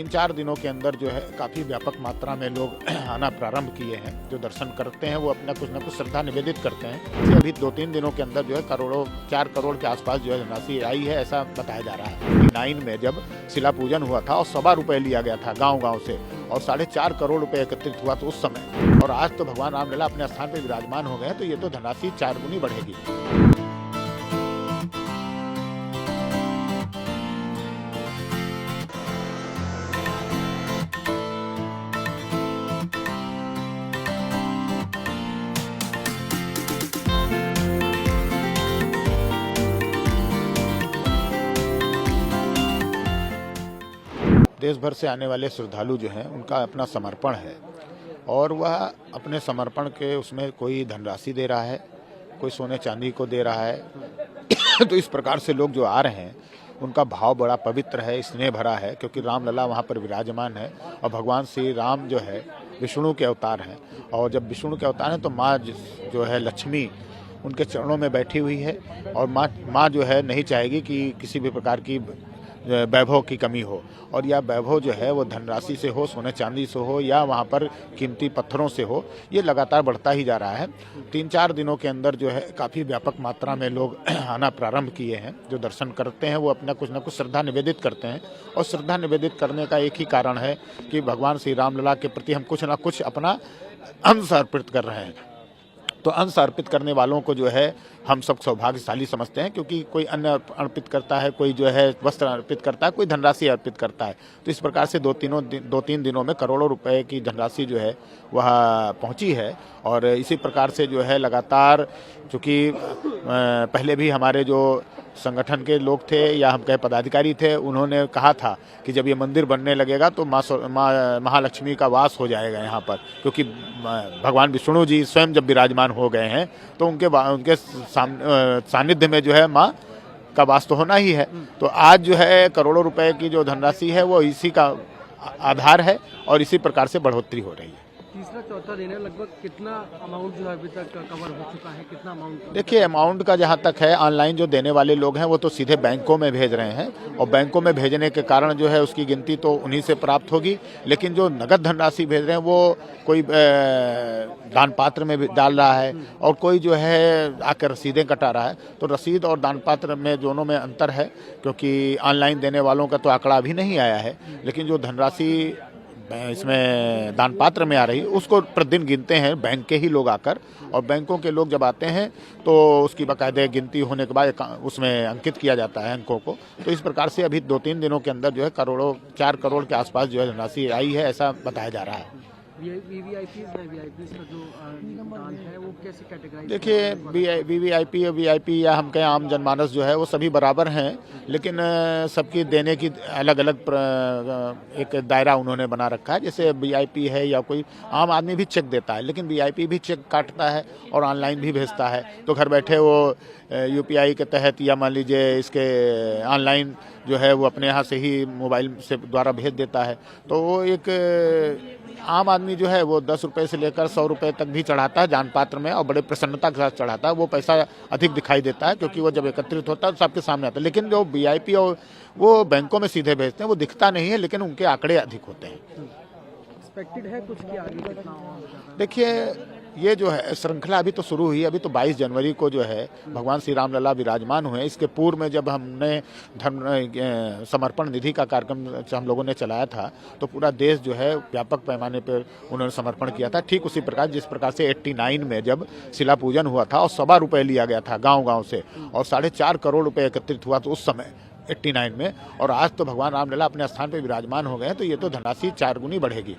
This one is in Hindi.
3-4 दिनों के अंदर जो है काफ़ी व्यापक मात्रा में लोग आना प्रारंभ किए हैं। जो दर्शन करते हैं वो अपना कुछ न कुछ श्रद्धा निवेदित करते हैं। अभी 2-3 दिनों के अंदर जो है 4 करोड़ के आसपास जो है धनराशि आई है, ऐसा बताया जा रहा है। 9 में जब शिला पूजन हुआ था और ₹1.25 लिया गया था गाँव से, और 4.5 करोड़ रुपए एकत्रित हुआ तो उस समय, और आज तो भगवान रामलला अपने स्थान पर विराजमान हो गए हैं, तो ये तो धनराशि 4 गुनी बढ़ेगी। देश भर से आने वाले श्रद्धालु जो हैं उनका अपना समर्पण है, और वह अपने समर्पण के उसमें कोई धनराशि दे रहा है, कोई सोने चांदी को दे रहा है। तो इस प्रकार से लोग जो आ रहे हैं उनका भाव बड़ा पवित्र है, स्नेह भरा है, क्योंकि रामलला वहाँ पर विराजमान है और भगवान श्री राम जो है विष्णु के अवतार हैं, और जब विष्णु के अवतार हैं तो माँ जो है लक्ष्मी उनके चरणों में बैठी हुई है, और माँ जो है नहीं चाहेगी कि किसी भी प्रकार की वैभव की कमी हो, और यह वैभव जो है वो धनराशि से हो, सोने चांदी से हो, या वहाँ पर कीमती पत्थरों से हो, ये लगातार बढ़ता ही जा रहा है। 3-4 दिनों के अंदर जो है काफ़ी व्यापक मात्रा में लोग आना प्रारंभ किए हैं। जो दर्शन करते हैं वो अपना कुछ न कुछ श्रद्धा निवेदित करते हैं, और श्रद्धा निवेदित करने का एक ही कारण है कि भगवान श्री रामलला के प्रति हम कुछ न कुछ अपना अंश अर्पित कर रहे हैं। तो अंश अर्पित करने वालों को जो है हम सब सौभाग्यशाली समझते हैं, क्योंकि कोई अन्न अर्पित करता है, कोई जो है वस्त्र अर्पित करता है, कोई धनराशि अर्पित करता है। तो इस प्रकार से 2-3 दिनों में करोड़ों रुपए की धनराशि जो है वह पहुंची है, और इसी प्रकार से जो है लगातार, चूँकि पहले भी हमारे जो संगठन के लोग थे या हम कहे पदाधिकारी थे, उन्होंने कहा था कि जब ये मंदिर बनने लगेगा तो महालक्ष्मी का वास हो जाएगा यहाँ पर, क्योंकि भगवान विष्णु जी स्वयं जब विराजमान हो गए हैं तो उनके सानिध्य में जो है माँ का वास तो होना ही है। तो आज जो है करोड़ों रुपए की जो धनराशि है वो इसी का आधार है, और इसी प्रकार से बढ़ोतरी हो रही है। तीसरा चौथा दिन है, लगभग कितना अमाउंट जो है अभी तक कवर हो चुका है, कितना अमाउंट? देखिए, अमाउंट का जहाँ तक है, ऑनलाइन जो देने वाले लोग हैं वो तो सीधे बैंकों में भेज रहे हैं, और बैंकों में भेजने के कारण जो है उसकी गिनती तो उन्हीं से प्राप्त होगी। लेकिन जो नगद धनराशि भेज रहे हैं वो कोई दान पात्र में भी डाल रहा है, और कोई जो है आकर रसीदें कटा रहा है। तो रसीद और दान पात्र में दोनों में अंतर है, क्योंकि ऑनलाइन देने वालों का तो आंकड़ा अभी नहीं आया है, लेकिन जो धनराशि इसमें दान पात्र में आ रही है उसको प्रतिदिन गिनते हैं बैंक के ही लोग आकर, और बैंकों के लोग जब आते हैं तो उसकी बाकायदे गिनती होने के बाद उसमें अंकित किया जाता है अंकों को। तो इस प्रकार से अभी 2-3 दिनों के अंदर जो है 4 करोड़ के आसपास जो है धनराशि आई है, ऐसा बताया जा रहा है। वीवीआईपीज़ का जो दान है वो कैसे कैटेगराइज? देखिए, वीवीआईपी और वीआईपी या हम कहें आम जनमानस जो है वो सभी बराबर हैं, लेकिन सबकी देने की अलग अलग एक दायरा उन्होंने बना रखा है। जैसे वीआईपी है या कोई आम आदमी भी चेक देता है, लेकिन वीआईपी भी चेक काटता है और ऑनलाइन भी भेजता है। तो घर बैठे वो यूपीआई के तहत या मान लीजिए इसके ऑनलाइन जो है वो अपने यहाँ से ही मोबाइल से द्वारा भेज देता है। तो वो एक आम आदमी जो है वो 10 रुपये से लेकर 100 रुपये तक भी चढ़ाता है दान पात्र में, और बड़े प्रसन्नता के साथ चढ़ाता है। वो पैसा अधिक दिखाई देता है, क्योंकि वो जब एकत्रित होता है तो सबके सामने आता है। लेकिन जो वीआईपी और वो बैंकों में सीधे भेजते हैं वो दिखता नहीं है, लेकिन उनके आंकड़े अधिक होते हैं। एक्सपेक्टेड है कुछ कि आगे कितना होगा? देखिए, ये जो है श्रृंखला अभी तो शुरू हुई, अभी तो 22 जनवरी को जो है भगवान श्री रामलला विराजमान हुए। इसके पूर्व में जब हमने धर्म समर्पण निधि का कार्यक्रम हम लोगों ने चलाया था तो पूरा देश जो है व्यापक पैमाने पर उन्होंने समर्पण किया था। ठीक उसी प्रकार जिस प्रकार से 89 में जब शिला पूजन हुआ था और ₹1.25 लिया गया था गाँव से, और 4.5 करोड़ रुपए एकत्रित हुआ तो उस समय 89 में, और आज तो भगवान रामलला अपने स्थान पर विराजमान हो गए हैं, तो ये तो धनराशि 4 गुनी बढ़ेगी।